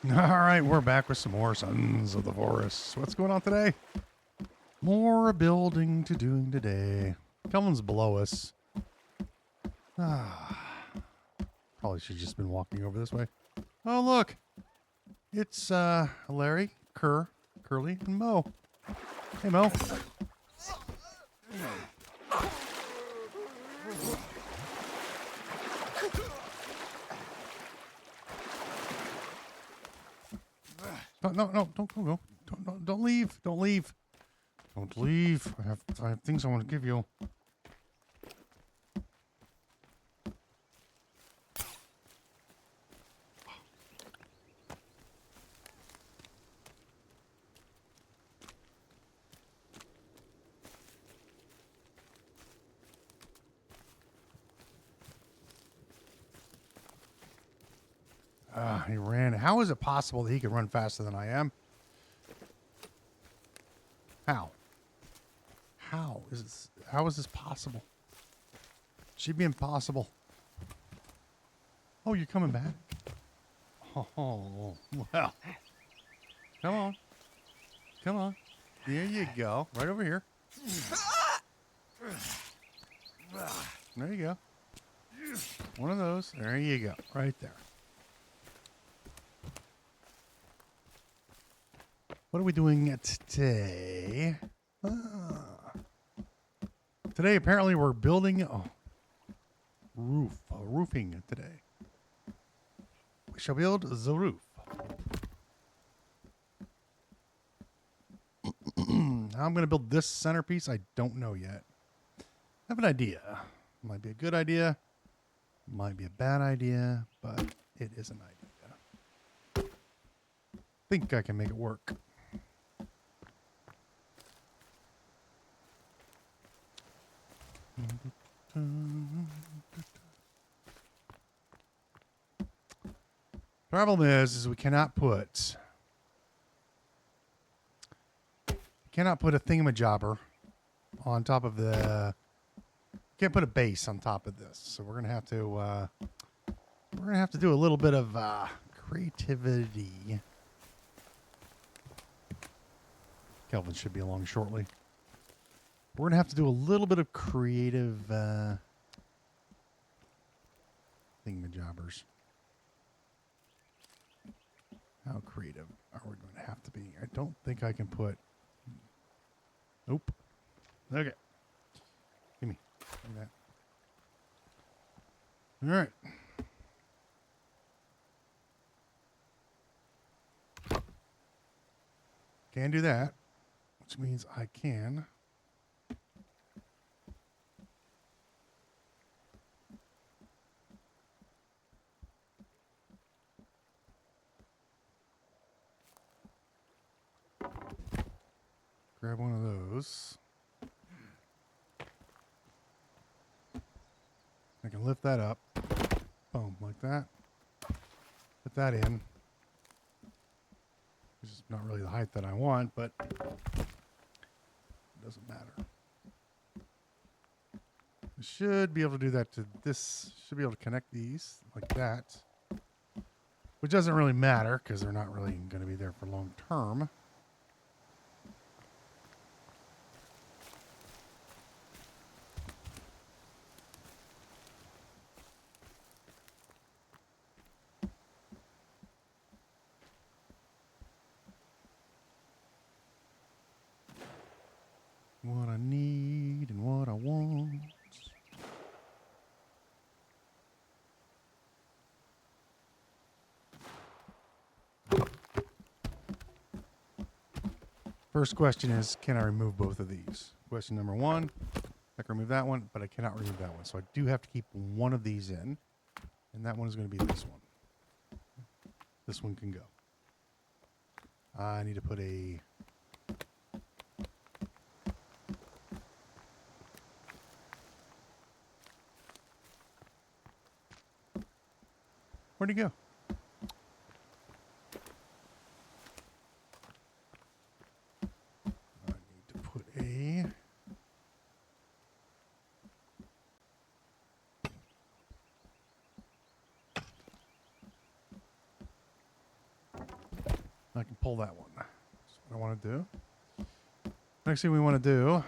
All right, we're back with some more Sons of the Forest. What's going on today? More building to doing today. Kelvin's below us. Probably should have just been walking over this way. Oh, look. It's Larry, Curly, and Mo. Hey, Mo. No, don't go. Don't leave. Don't leave. Don't leave. I have things I want to give you. He ran. How is it possible that he can run faster than I am? How? How is this possible? It should be impossible. Oh, you're coming back? Oh, well. Come on. Come on. There you go. Right over here. There you go. One of those. There you go. Right there. What are we doing today? Today, apparently, we're building a roofing today. We shall build the roof. How I'm going to build this centerpiece, I don't know yet. I have an idea. Might be a good idea. Might be a bad idea, but it is an idea. Think I can make it work. Problem is we cannot put a thingamajobber on top of the. Can't put a base on top of this, so we're gonna have to do a little bit of creativity. Kelvin should be along shortly. We're going to have to do a little bit of creative thingamajobbers. How creative are we going to have to be? I don't think I can put... Nope. Okay. Give me that. All right. Can do that, which means I can... grab one of those. I can lift that up. Boom, like that. Put that in. Which is not really the height that I want, but it doesn't matter. I should be able to do that to this. Should be able to connect these like that. Which doesn't really matter because they're not really going to be there for long term. What I need and what I want. First question is, can I remove both of these? Question number one, I can remove that one, but I cannot remove that one. So I do have to keep one of these in, and that one is going to be this one. This one can go. I need to put a... Where'd he go? I need to put a... I can pull that one. That's what I want to do. Next thing we want to do.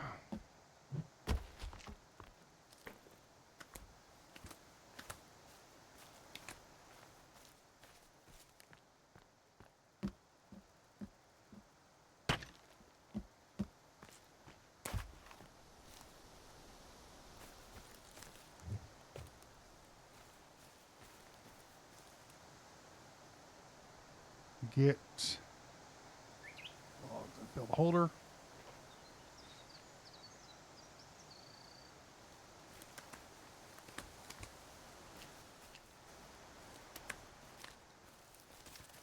Get fill the holder.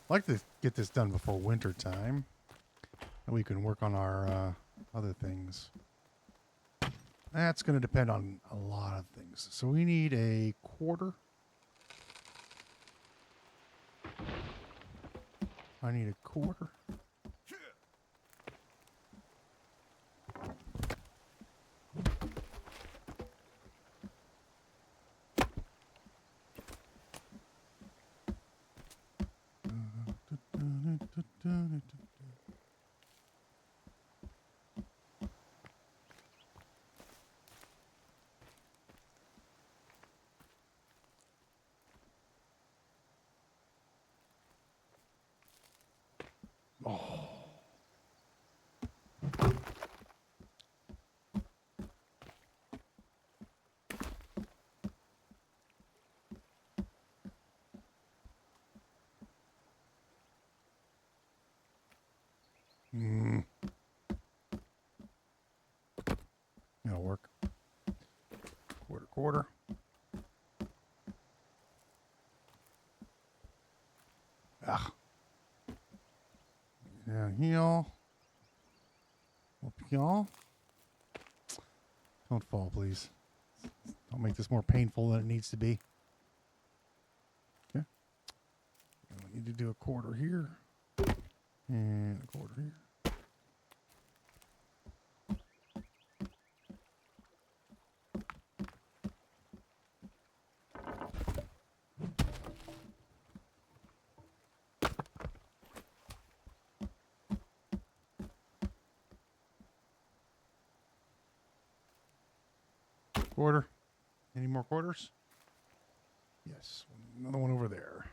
I'd like to get this done before winter time, and we can work on our other things. That's going to depend on a lot of things. So we need a quarter. I need a quarter. Oh. That'll work. Quarter. Ah. Down here. Up here. Don't fall, please. Don't make this more painful than it needs to be. Okay. We need to do a quarter here. And a quarter here. Quarter. Any more quarters? Yes. Another one over there.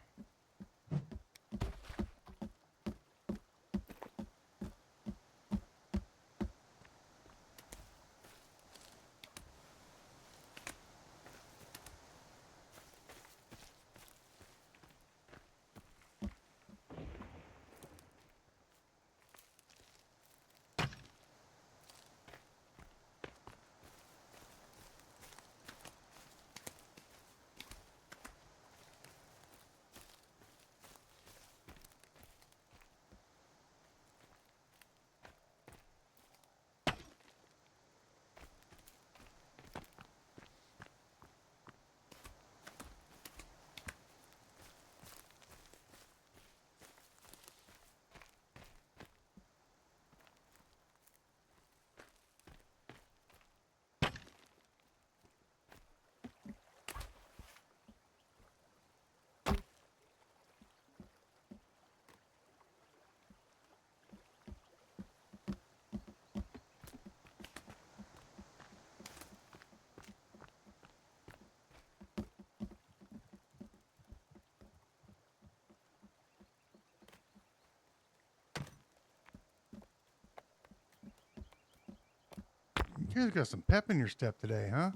You guys got some pep in your step today, huh?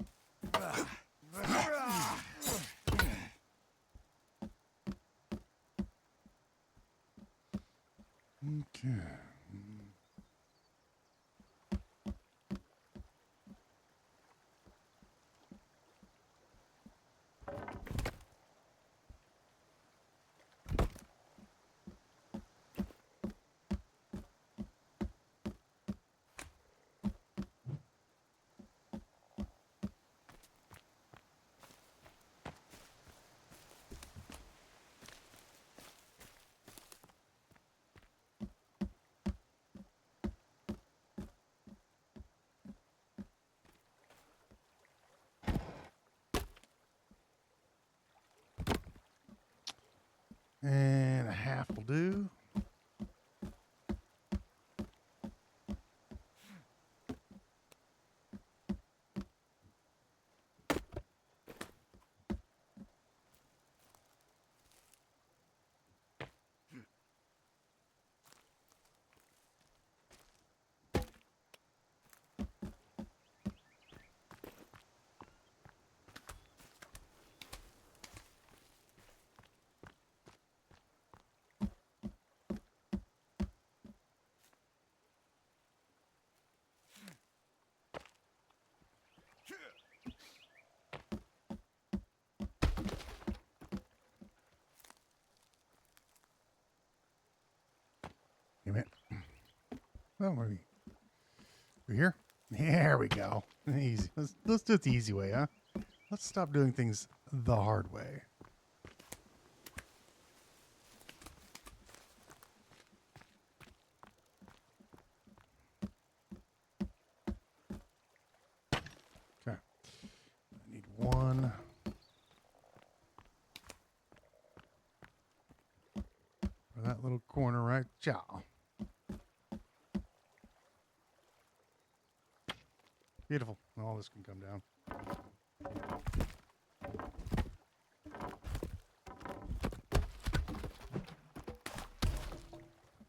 Okay. And a half will do. Damn it. Oh, we here? There we go. Easy. Let's do it the easy way, huh? Let's stop doing things the hard way. Okay. I need one. For that little corner right. Ciao. Beautiful. All this can come down.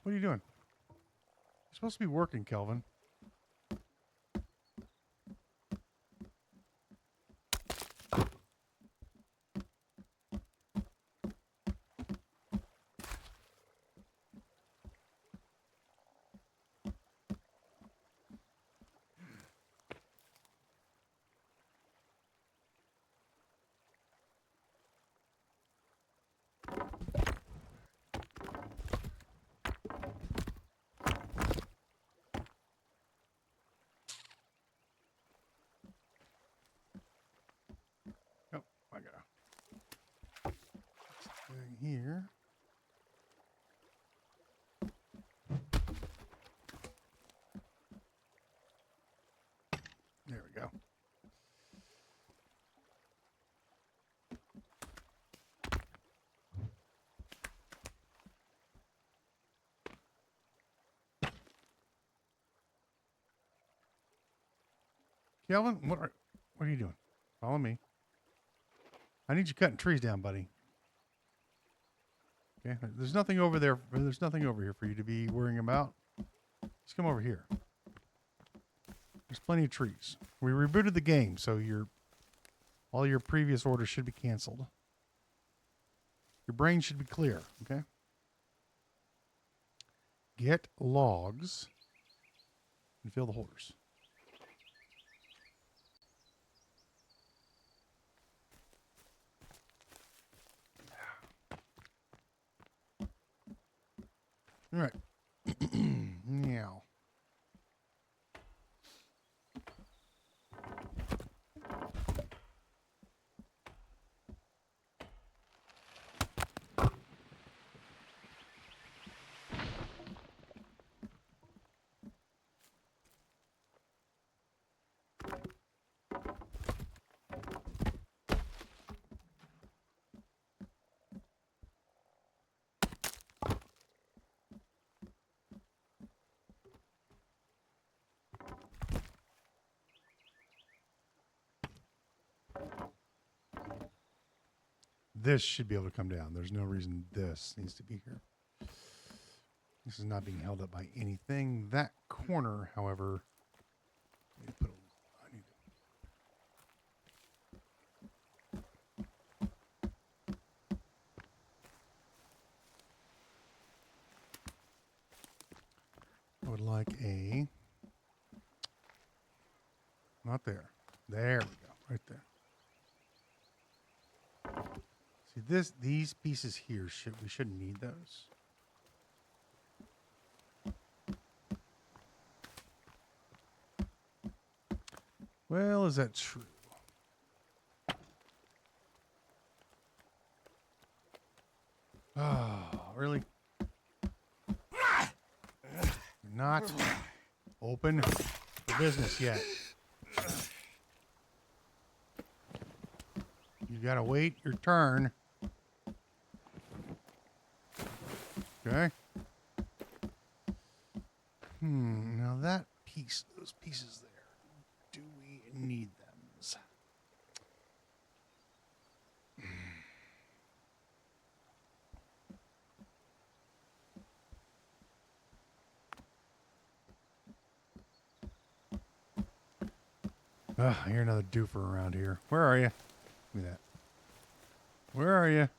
What are you doing? You're supposed to be working, Kelvin. Oh, I gotta. Here. There we go. Kelvin, what are you doing? Follow me. I need you cutting trees down, buddy. Okay, there's nothing over there. There's nothing over here for you to be worrying about. Just come over here. There's plenty of trees. We rebooted the game, so all your previous orders should be canceled. Your brain should be clear, okay? Get logs and fill the holders. All right. Meow. This should be able to come down. There's no reason this needs to be here. This is not being held up by anything. That corner, however, I would like a, not there. There we go, right there. See these pieces here, we shouldn't need those. Well, is that true? Oh, really? You're not open for business yet. You gotta wait your turn. Okay. Now that piece, those pieces there, do we need them? I hear another doofer around here. Where are you? Give me that. Where are you?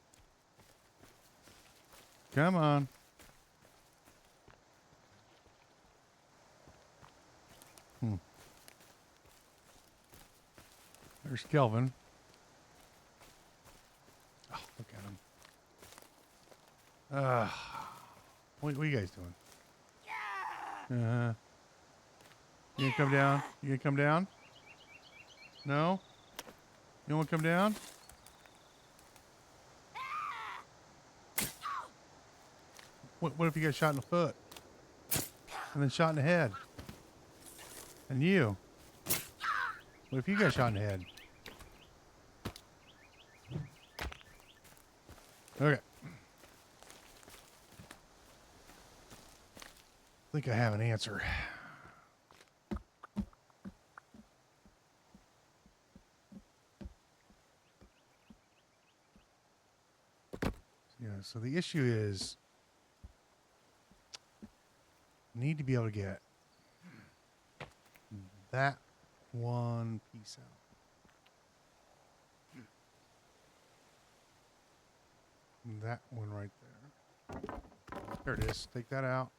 Come on. There's Kelvin. Oh, look at him. What are you guys doing? Uh-huh. You gonna come down? You gonna come down? No? You don't want to come down? What if you get shot in the foot? And then shot in the head? And you? What if you got shot in the head? Okay. I think I have an answer. Yeah, so the issue is need to be able to get that one piece out. That one right there. There it is. Take that out.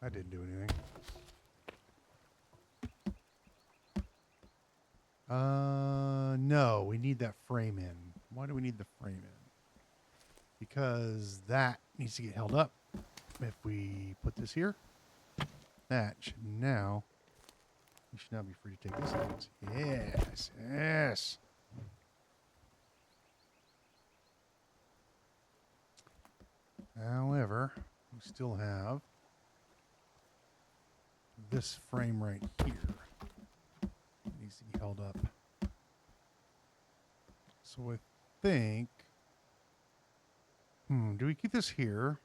That didn't do anything. No, we need that frame in. Why do we need the frame in? Because that needs to get held up. If we put this here, that should now, you should now be free to take this out. Yes, yes. However, we still have this frame right here. It needs to be held up. So I think, do we keep this here?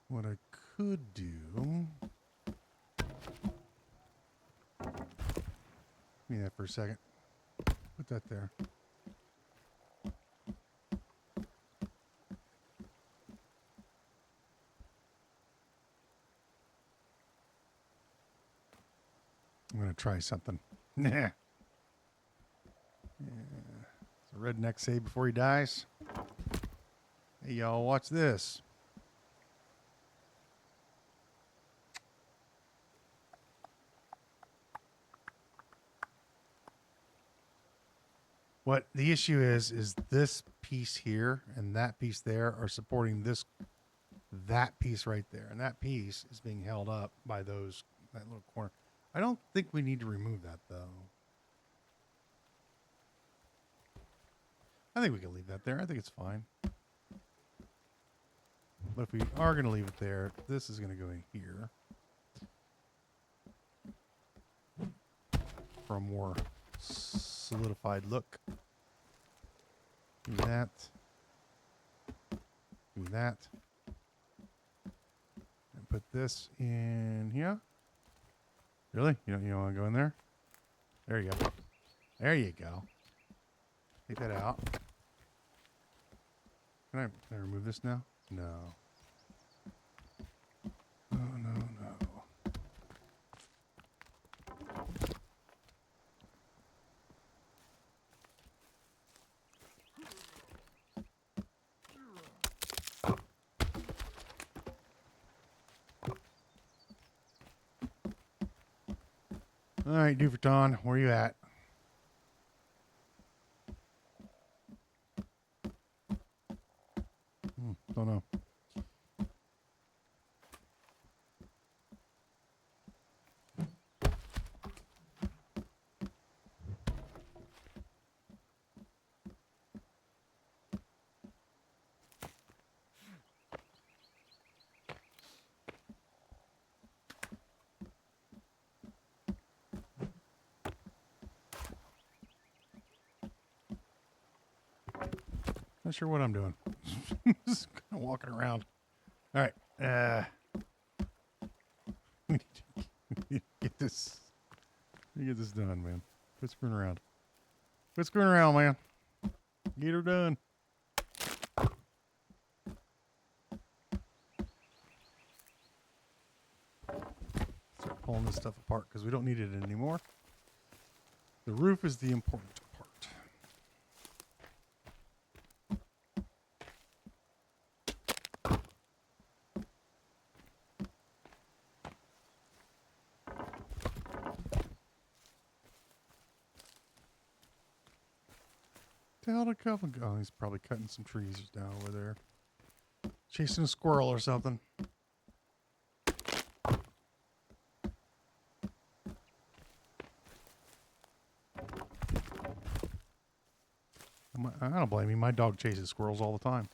What I could do, give me that for a second. Put that there. I'm going to try something. Nah. Yeah. It's a redneck say before he dies. Hey, y'all, watch this. What the issue is this piece here and that piece there are supporting that piece right there. And that piece is being held up by that little corner. I don't think we need to remove that, though. I think we can leave that there. I think it's fine. But if we are going to leave it there, this is going to go in here. For a more solidified look. Do that. Do that. And put this in here. Really? You don't want to go in there? There you go. There you go. Take that out. Can I remove this now? No. No, no, no. All right, Duverton, where you at? Don't know. Not sure what I'm doing. Just kind of walking around. All right. We need to get this. Get this done, man. Quit screwing around. Quit screwing around, man. Get her done. Start pulling this stuff apart because we don't need it anymore. The roof is the important part. the hell did Coven go? Oh, he's probably cutting some trees down over there. Chasing a squirrel or something. I don't blame you. My dog chases squirrels all the time.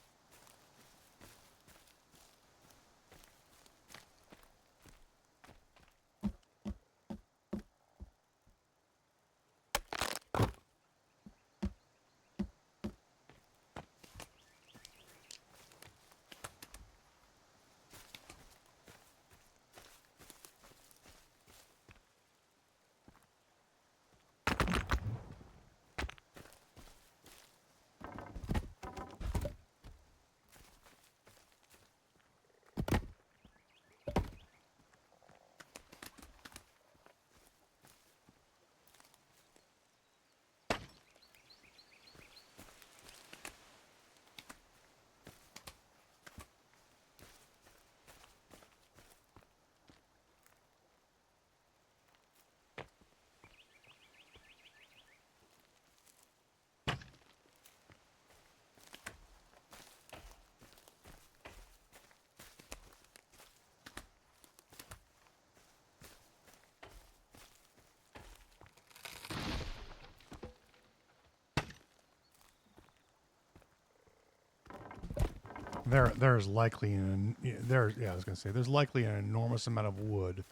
There's likely I was gonna say there's likely an enormous amount of wood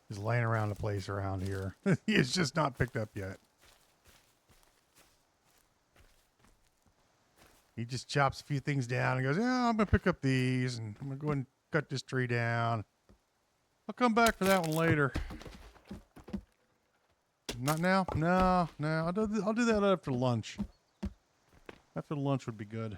is laying around the place around here. It's just not picked up yet. He just chops a few things down and goes, "Yeah, I'm gonna pick up these, and I'm gonna go and cut this tree down. I'll come back for that one later." Not now? No. I'll do that after lunch. After lunch would be good.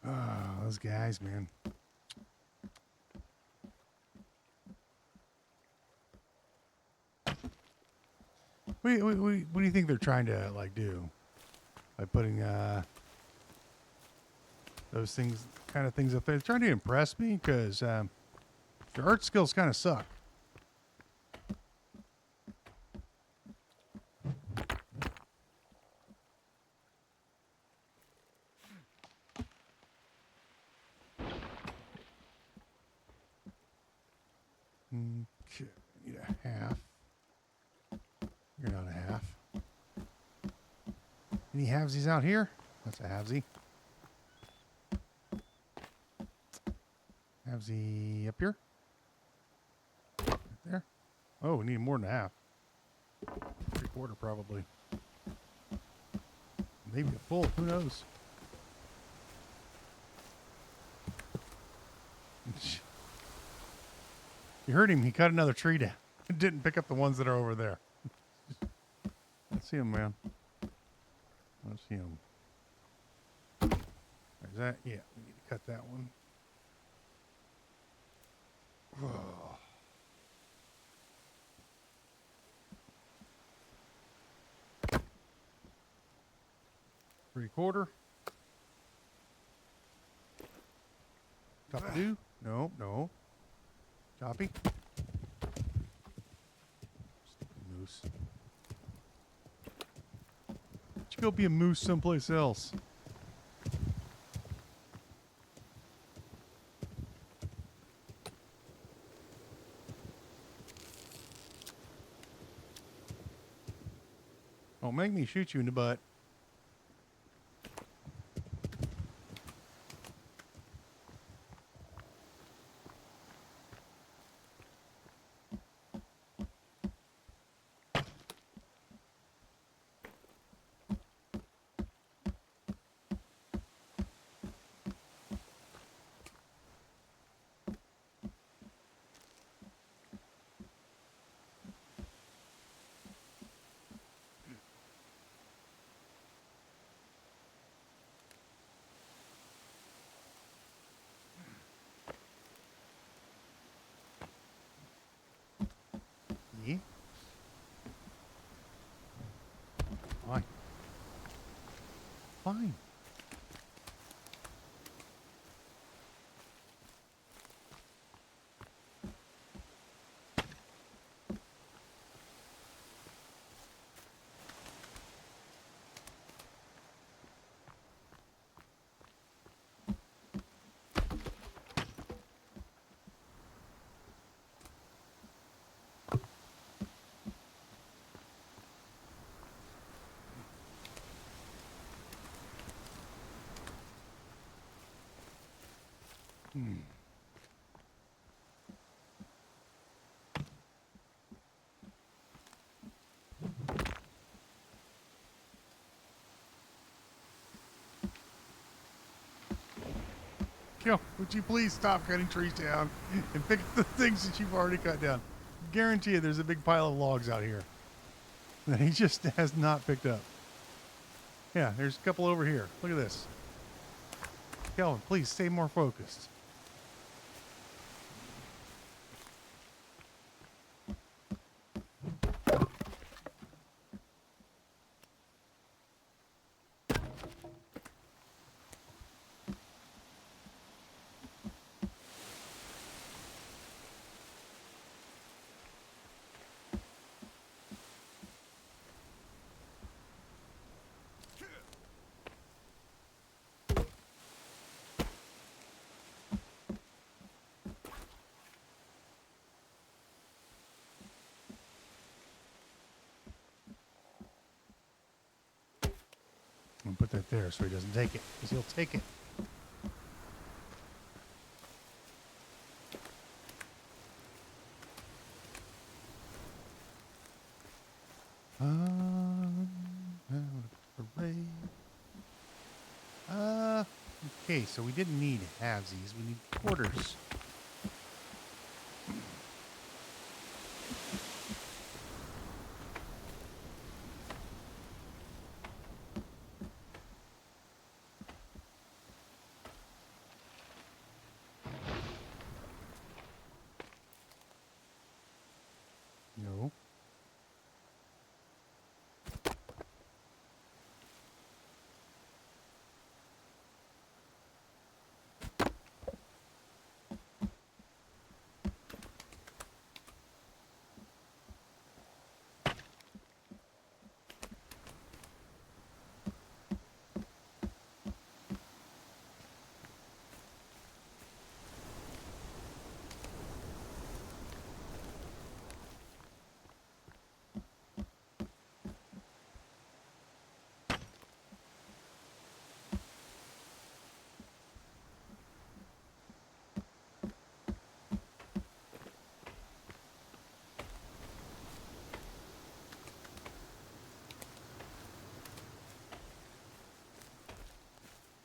Oh, those guys, man. What do you think they're trying to like do by putting those kind of things up there? They're trying to impress me because your art skills kind of suck. Okay, need a half. Any halvesies out here? That's a halvesy. Halvesy up here. Right there. Oh, we need more than a half. 3/4 probably. Maybe a full. Who knows? You heard him. He cut another tree down. Didn't pick up the ones that are over there. Let's see him, man. Let's see him. There's that. Yeah, we need to cut that one. Oh. Three-quarter. Chop-a-do. No, no. Choppy. Moose. You go be a moose someplace else. Don't make me shoot you in the butt. Yeah. Fine. Fine. Hmm. Yo, would you please stop cutting trees down and pick up the things that you've already cut down? Guarantee you there's a big pile of logs out here that he just has not picked up. Yeah, there's a couple over here. Look at this. Kelvin, please stay more focused. I'm gonna put that there so he doesn't take it, because he'll take it. Okay, so we didn't need halvesies. We need quarters. No.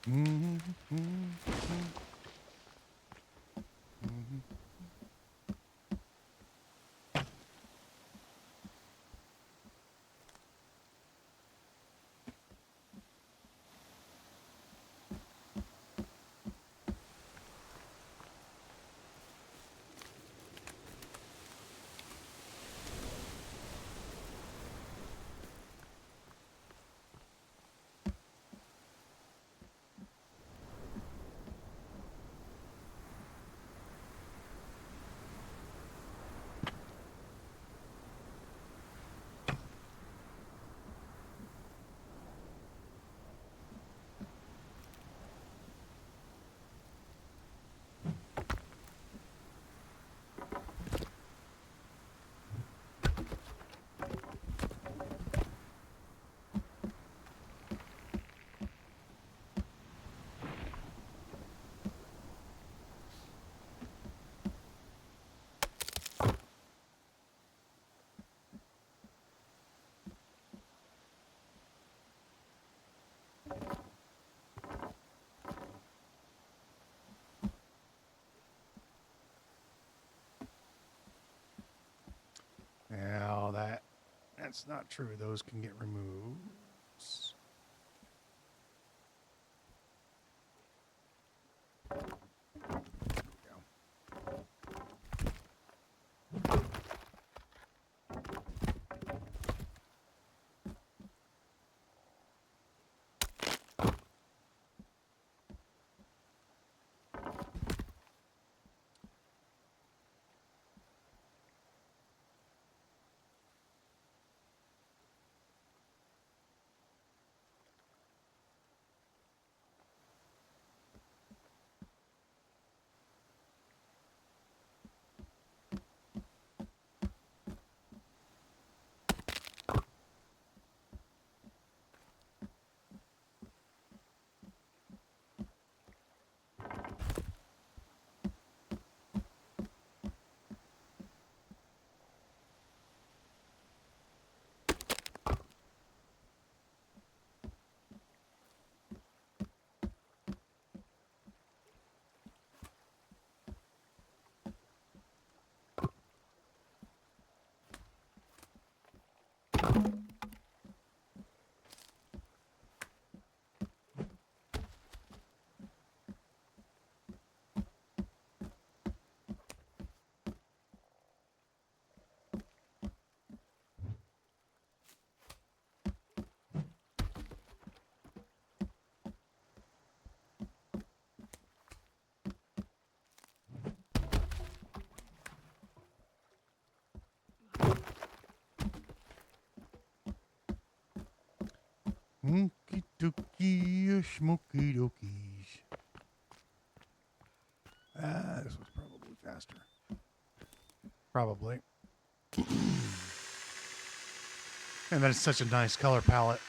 Mm-hmm. Mm-hmm. Mm-hmm. Now that's not true. Those can get removed. Okie dokie, smoky dokies. This was probably faster. Probably. And that is such a nice color palette.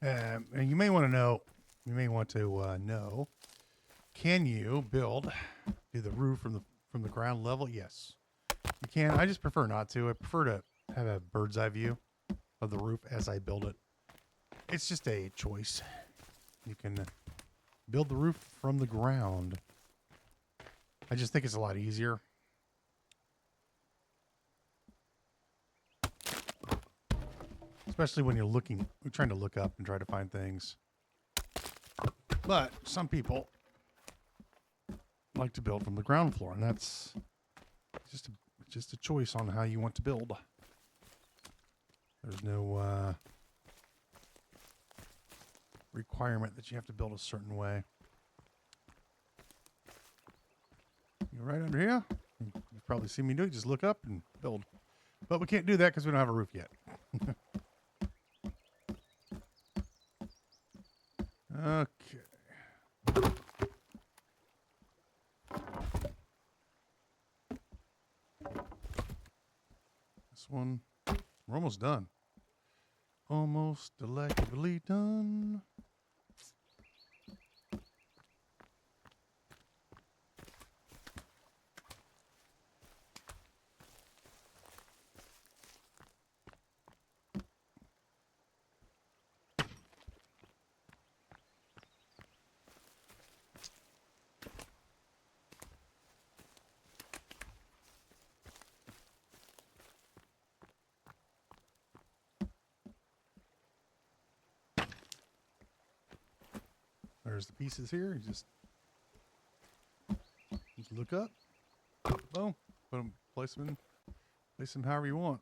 And you may want to know, can you do the roof from the ground level? Yes, you can. I just prefer not to. I prefer to have a bird's eye view of the roof as I build it. It's just a choice. You can build the roof from the ground. I just think it's a lot easier. Especially when you're trying to look up and try to find things. But some people like to build from the ground floor, and that's just a choice on how you want to build. There's no requirement that you have to build a certain way. You're right under here. You've probably seen me do it. Just look up and build. But we can't do that because we don't have a roof yet. Okay. This one, we're almost done. Almost delectably done. There's the pieces here. You just look up. Boom. Put them, place them however you want.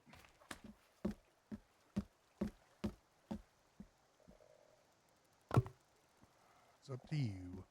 It's up to you.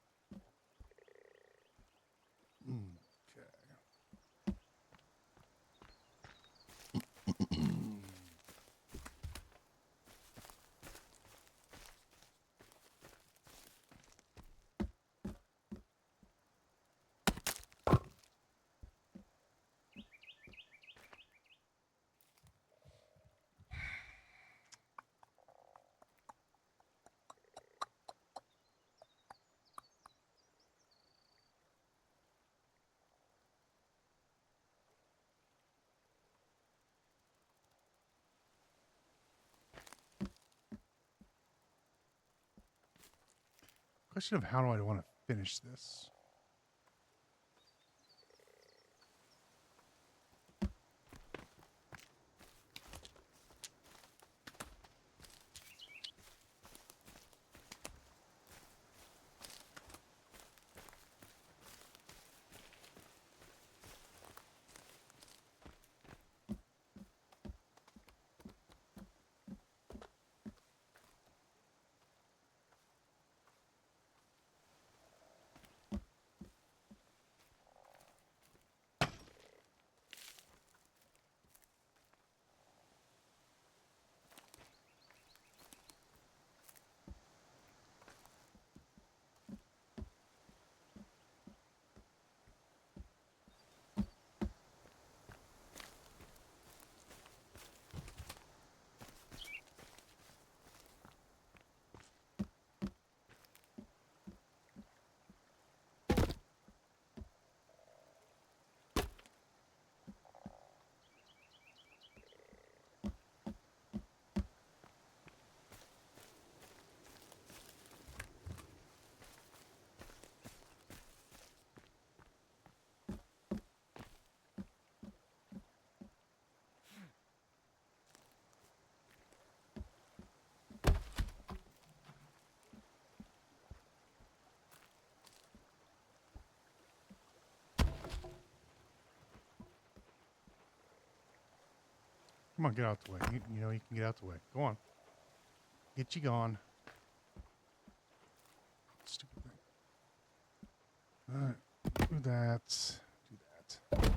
Question of how do I want to finish this? Come on, get out the way. You know you can get out the way. Go on. Get you gone. Stupid thing. All right. Do that. Do that.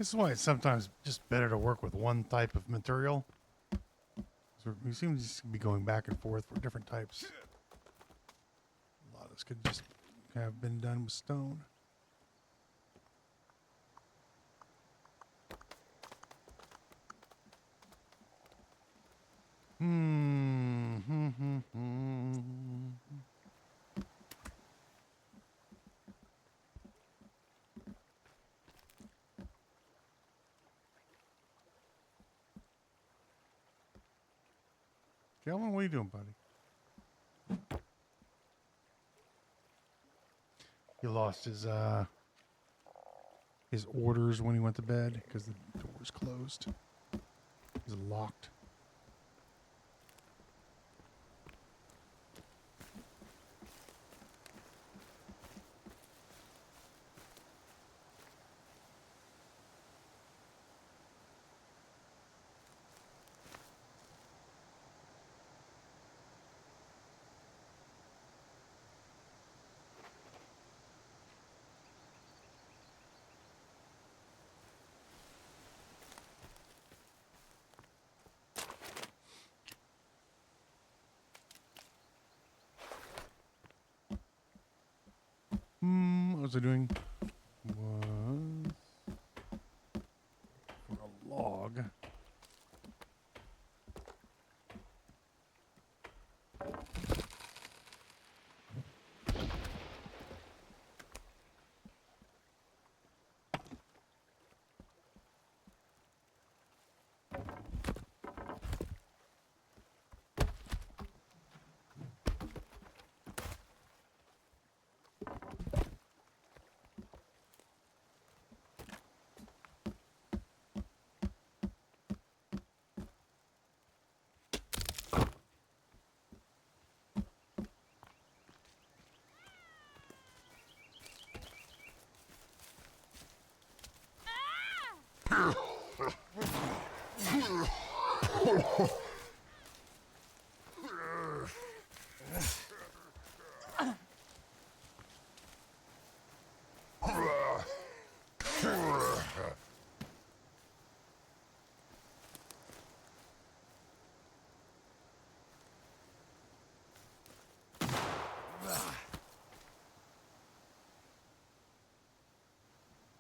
This is why it's sometimes just better to work with one type of material. So we seem to just be going back and forth for different types. A lot of this could just have been done with stone. Kelvin, what are you doing, buddy? He lost his orders when he went to bed because the door's closed. It's locked. What was I doing? Was for a log.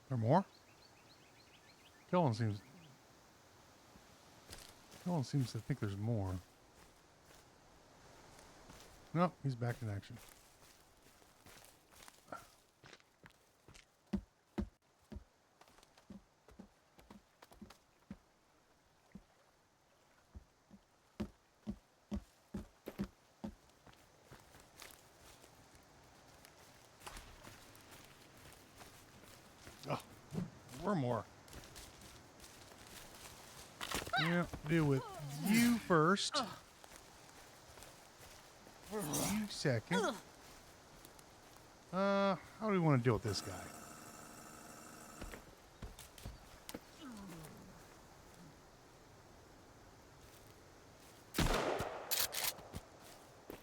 There more? Kellen seems to think there's more. Nope, he's back in action. Oh, we're more. Yeah, deal with you first. You second. How do we want to deal with this guy?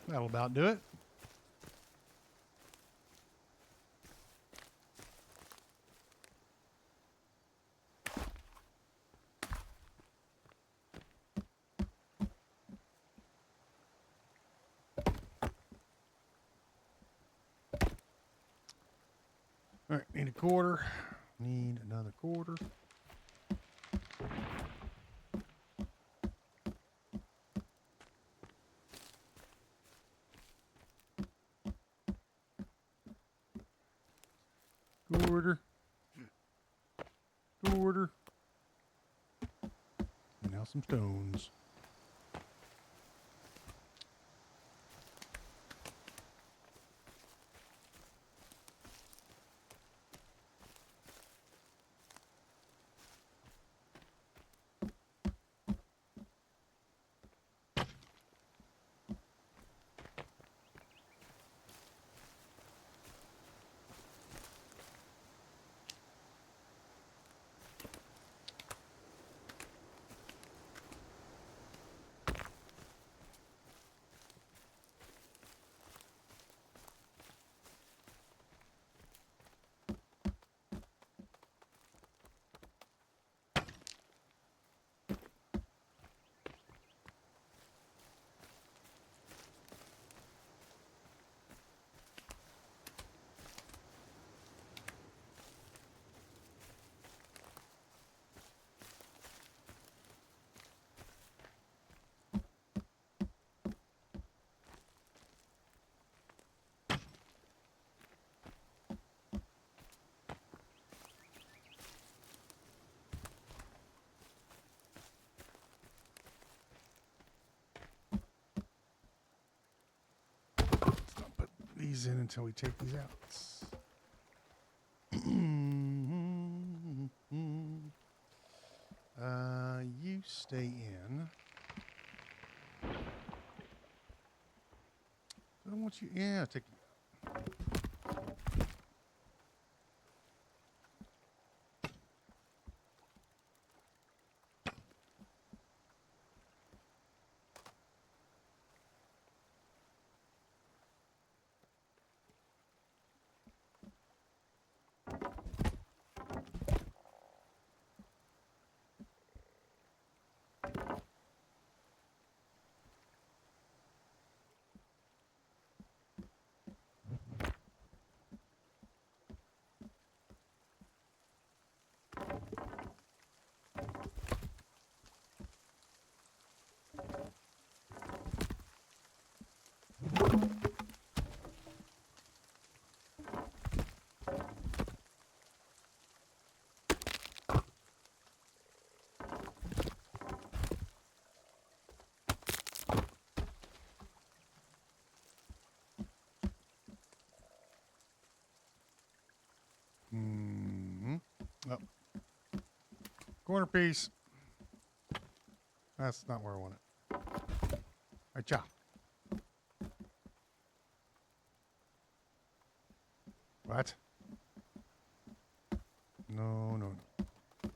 That'll about do it. All right, need a quarter. Need another quarter. Quarter. Quarter. And now some stones. these in until we take these out. You stay in. I don't want you. Yeah, take you out. Oh. Corner piece. That's not where I want it. Right, chop. What? No, no, no.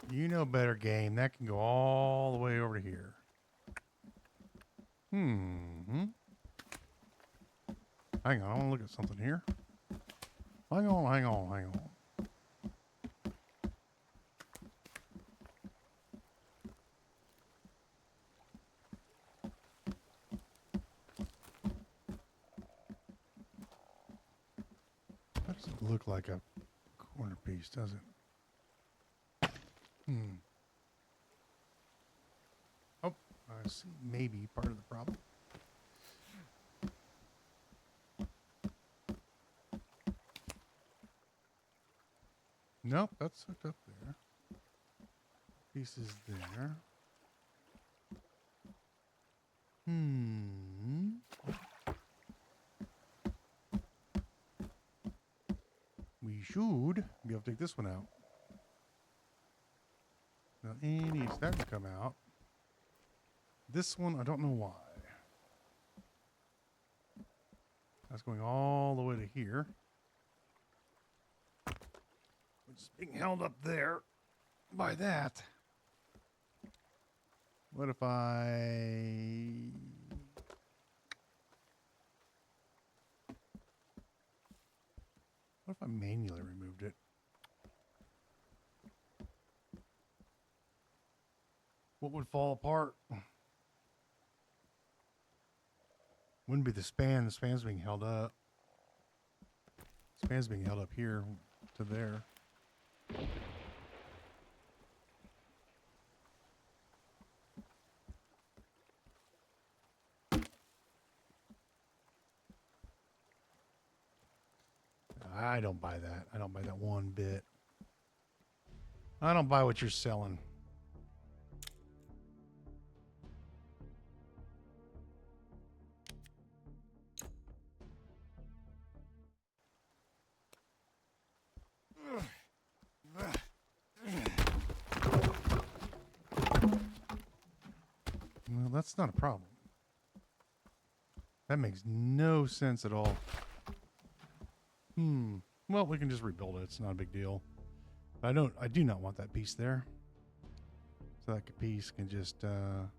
You know better, game. That can go all the way over to here. Hang on, I want to look at something here. Hang on. That doesn't look like a corner piece, does it? Oh, I see. Maybe part of the problem. Nope, that's hooked up there. Pieces there. We should be able to take this one out. Now, any starting to come out. This one, I don't know why. That's going all the way to here. It's being held up there by that. What if I... What if I manually removed it? What would fall apart? Wouldn't be the span. The span's being held up. The span's being held up here to there. I don't buy that. I don't buy that one bit. I don't buy what you're selling. Well, that's not a problem. That makes no sense at all. Well, we can just rebuild it. It's not a big deal. I do not want that piece there. So that piece can just, oh,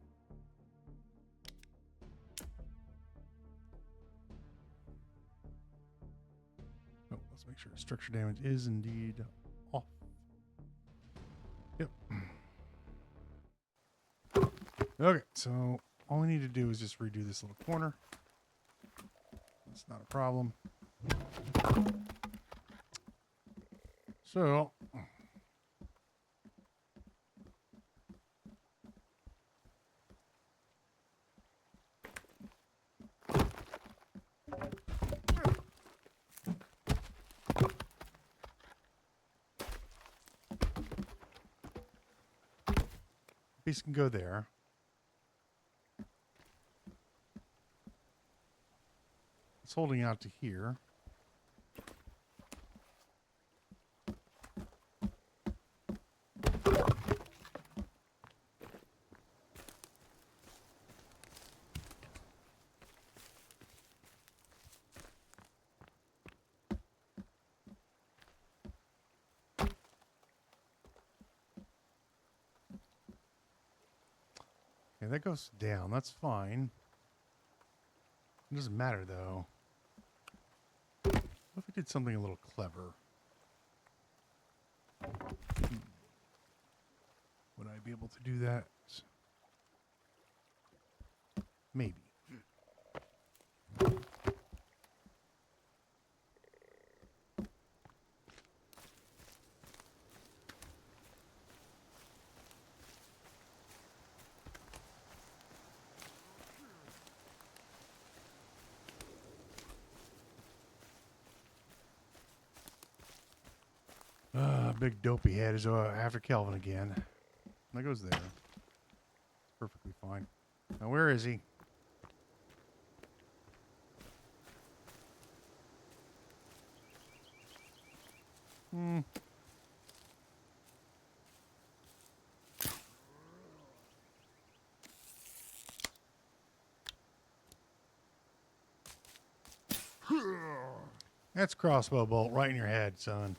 let's make sure structure damage is indeed off. Yep. Okay, so all we need to do is just redo this little corner. That's not a problem. So piece can go there. It's holding out to here. Okay, that goes down. That's fine. It doesn't matter, though. What if we did something a little clever? Would I be able to do that? Maybe. Big dopey head is after Kelvin again. That goes there. It's perfectly fine. Now, where is he? That's crossbow bolt right in your head, son.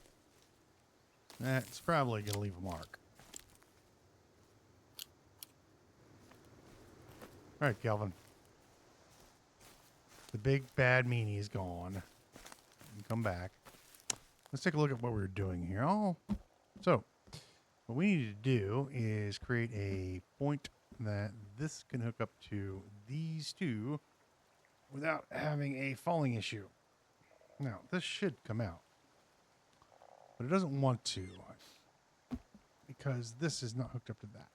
That's probably going to leave a mark. All right, Kelvin. The big bad meanie is gone. Come back. Let's take a look at what we're doing here. So what we need to do is create a point that this can hook up to these two without having a falling issue. Now, this should come out, but it doesn't want to because this is not hooked up to that.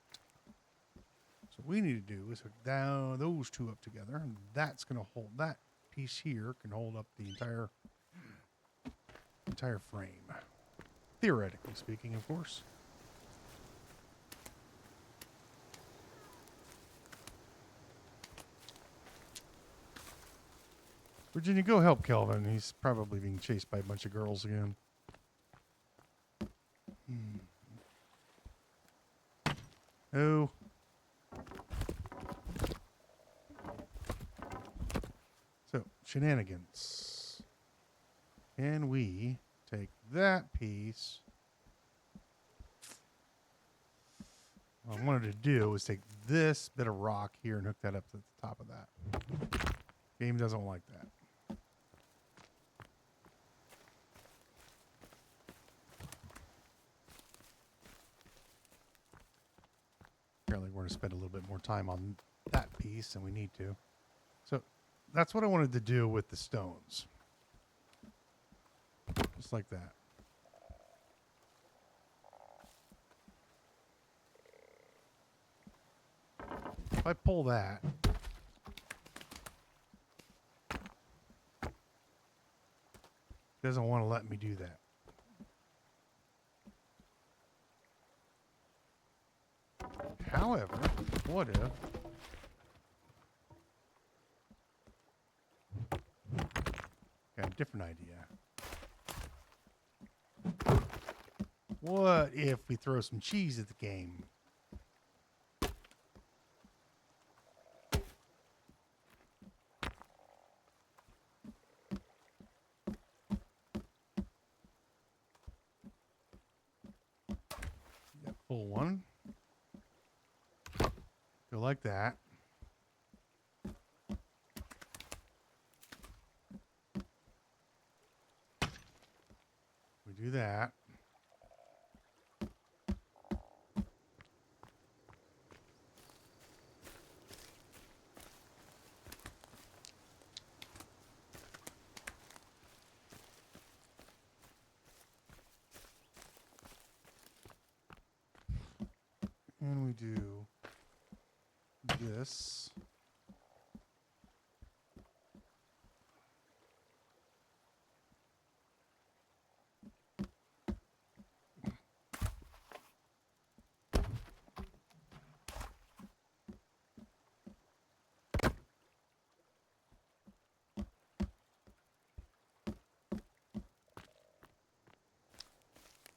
So what we need to do is hook down those two up together, and that's going to hold that piece here can hold up the entire frame. Theoretically speaking, of course. Virginia, go help Kelvin. He's probably being chased by a bunch of girls again. Oh. So, shenanigans. Can we take that piece? What I wanted to do was take this bit of rock here and hook that up to the top of that. Game doesn't like that. Apparently we're going to spend a little bit more time on that piece than we need to. So that's what I wanted to do with the stones. Just like that. If I pull that, it doesn't want to let me do that. However, what if got a different idea? What if we throw some cheese at the game? That full one. Go like that. We do that. And we do this.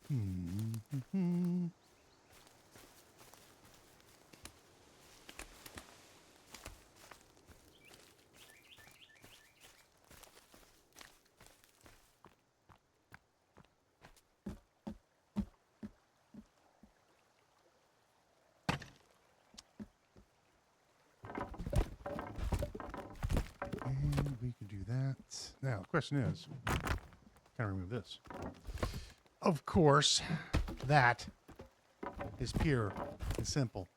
Hmm. And we can do that. Now, the question is, can I remove this? Of course, that is pure and simple.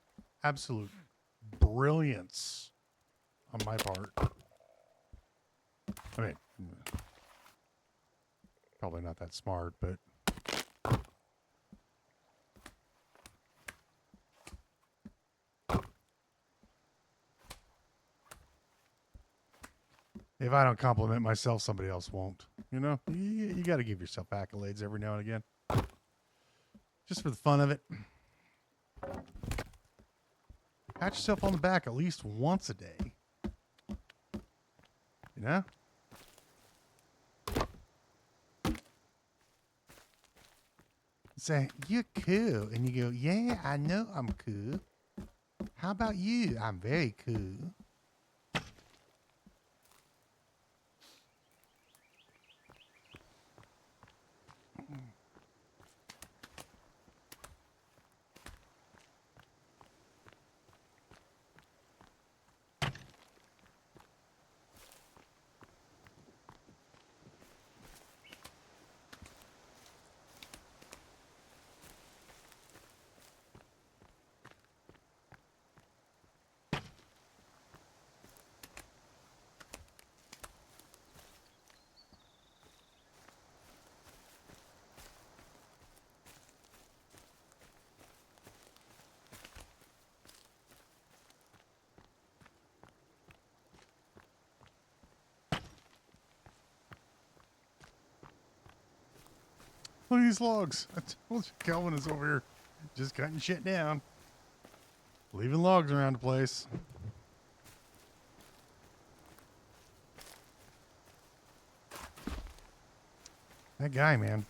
Absolute brilliance on my part. I mean, probably not that smart, but if I don't compliment myself, somebody else won't. You know, you got to give yourself accolades every now and again, just for the fun of it. Pat yourself on the back at least once a day. You know? Say, you're cool. And you go, yeah, I know I'm cool. How about you? I'm very cool. Look at these logs. I told you Kelvin is over here just cutting shit down. Leaving logs around the place. That guy, man.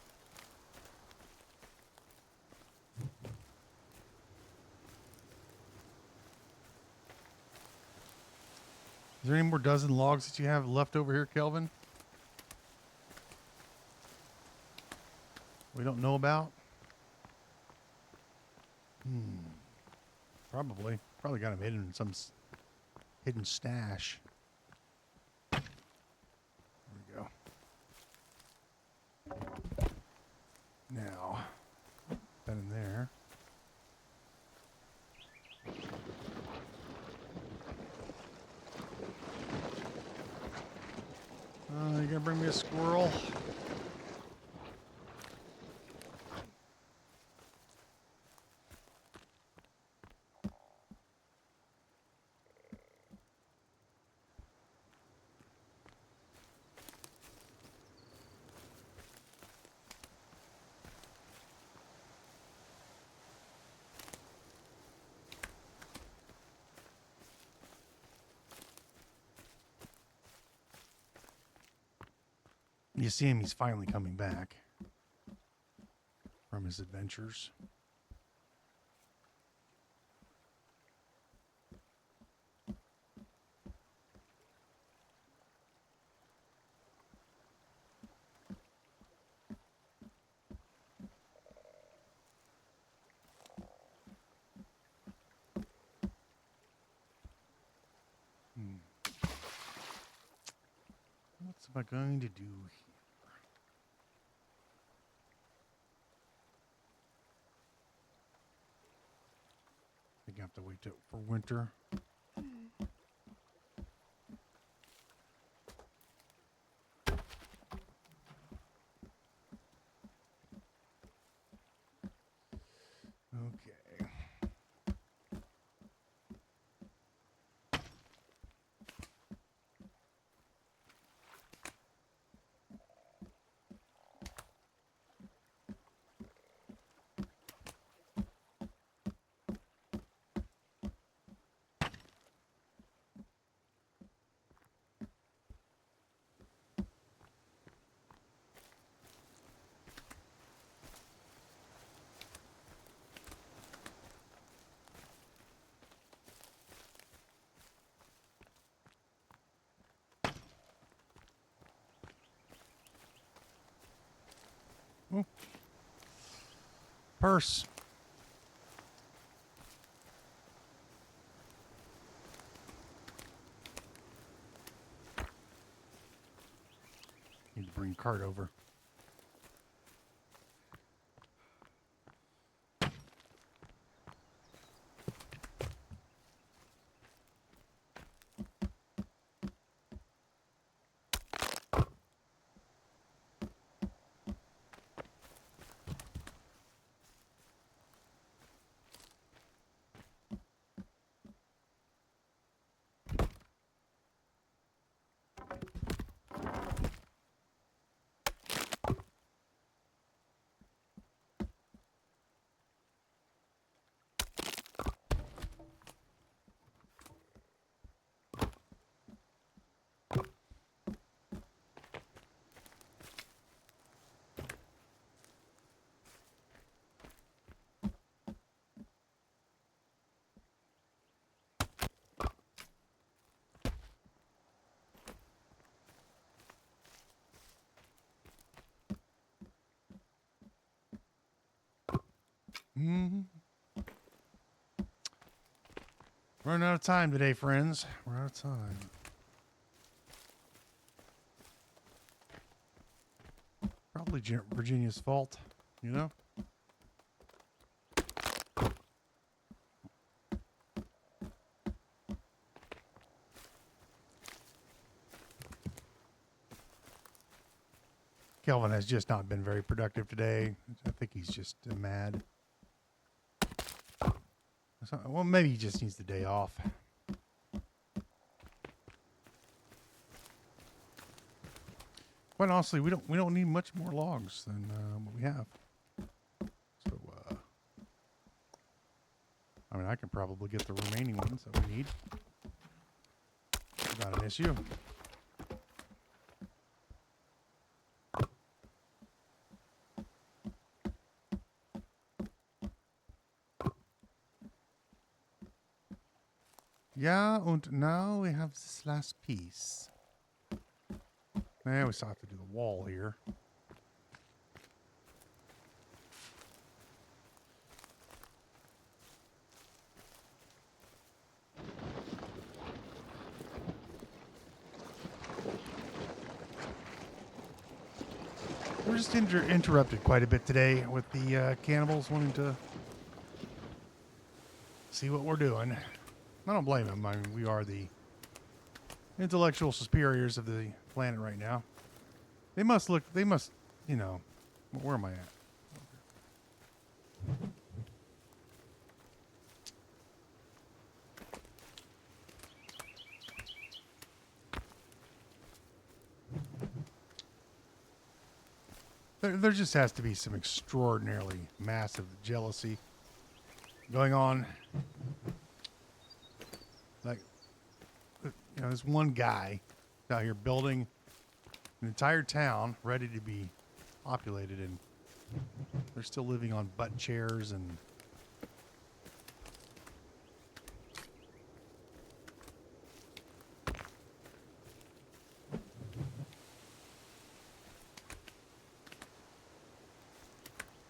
Is there any more dozen logs that you have left over here, Kelvin? We don't know about? Probably. Probably got them hidden in some hidden stash. There we go. Now, that in there. You gonna bring me a squirrel? You see him, he's finally coming back from his adventures. What's am I going to do here? I think I have to wait for winter. Okay. Oh. Purse. Need to bring cart over. Mm-hmm. Running out of time today, friends. We're out of time. Probably Virginia's fault, you know? Kelvin has just not been very productive today. I think he's just mad. Well, maybe he just needs the day off. Quite honestly, we don't need much more logs than what we have. So, I mean, I can probably get the remaining ones that we need. Not an issue. Ja, und now we have this last piece. We still have to do the wall here. We're just interrupted quite a bit today with the cannibals wanting to see what we're doing. I don't blame them. I mean, we are the intellectual superiors of the planet right now. They must, you know, where am I at? There just has to be some extraordinarily massive jealousy going on. Like, you know, there's one guy out here building an entire town ready to be populated, and they're still living on butt chairs and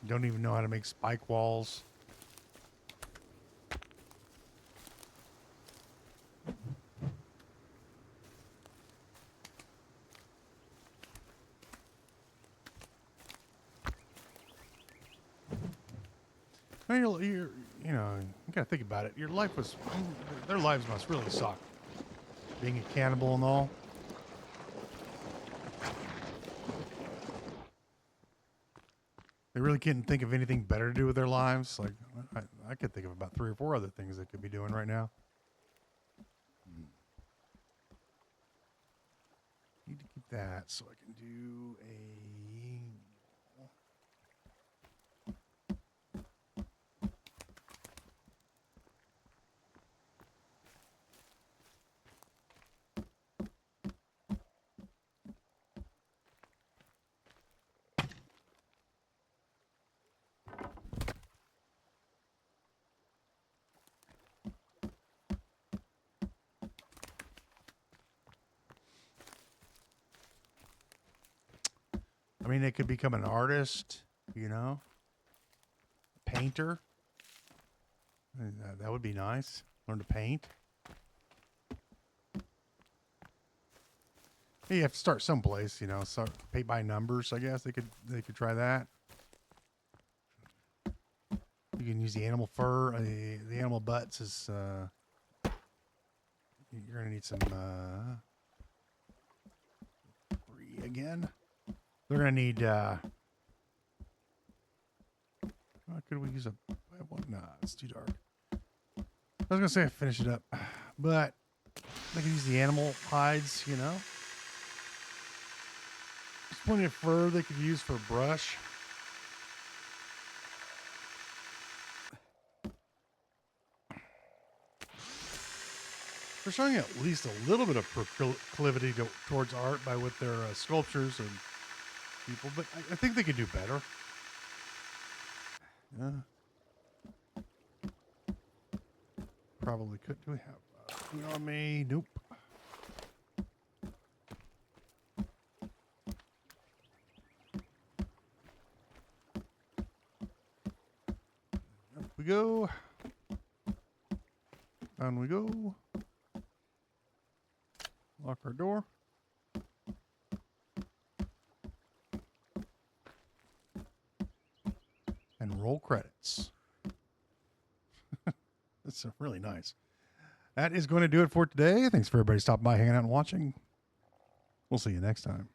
don't even know how to make spike walls. You know, you gotta think about it. Their lives must really suck. Being a cannibal and all. They really couldn't think of anything better to do with their lives. Like, I could think of about 3 or 4 other things they could be doing right now. Need to keep that so I can do a... I mean, they could become an artist. You know, painter. That would be nice. Learn to paint. Yeah, you have to start someplace, you know. Start pay by numbers. I guess they could try that. You can use the animal fur. The animal butts is. You're gonna need some 3 again. They're gonna need. Could we use a one? Nah, it's too dark. I was gonna say finish it up, but they could use the animal hides. You know, there's plenty of fur they could use for brush. They're showing at least a little bit of proclivity towards art by with their sculptures and people, but I think they could do better. Yeah. Probably could. Do we have food on me? Nope. Up we go. Down we go. Lock our door. And roll credits. That's really nice. That is going to do it for today. Thanks for everybody stopping by, hanging out, and watching. We'll see you next time.